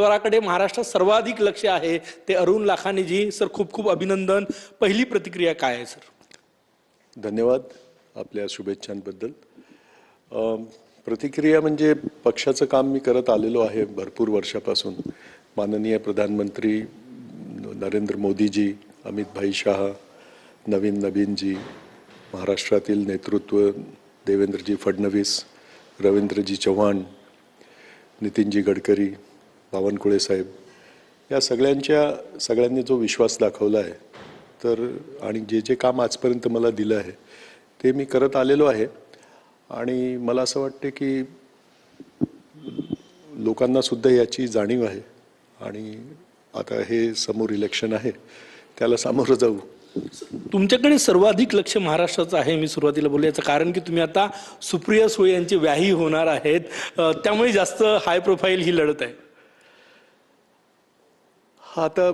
उमेदवाराकडे महाराष्ट्रात सर्वाधिक लक्ष आहे ते अरुण लाखानीजी सर, खूप खूप अभिनंदन. पहिली प्रतिक्रिया काय आहे सर? धन्यवाद आपल्या शुभेच्छांबद्दल. प्रतिक्रिया म्हणजे पक्षाचं काम मी करत आलेलो आहे भरपूर वर्षापासून. माननीय प्रधानमंत्री नरेंद्र मोदीजी, अमित भाई शाह, नवीन नबीनजी, महाराष्ट्रातील नेतृत्व देवेंद्रजी फडणवीस, रवींद्रजी चव्हाण, नितीनजी गडकरी, बावनकुळे साहेब, या सगळ्यांनी जो विश्वास दाखवला आहे तर आणि जे जे काम आजपर्यंत मला दिलं आहे ते मी करत आलेलो आहे. आणि मला असं वाटते की लोकांना सुद्धा याची जाणीव आहे आणि आता हे समोर इलेक्शन आहे, त्याला सामोरं जाऊ. तुमच्याकडे सर्वाधिक लक्ष महाराष्ट्राचं आहे. मी सुरुवातीला बोलले याचं कारण की तुम्ही आता सुप्रिया सुळे यांची व्याही होणार आहेत, त्यामुळे जास्त हाय प्रोफाईल ही लढत आहे. हा आता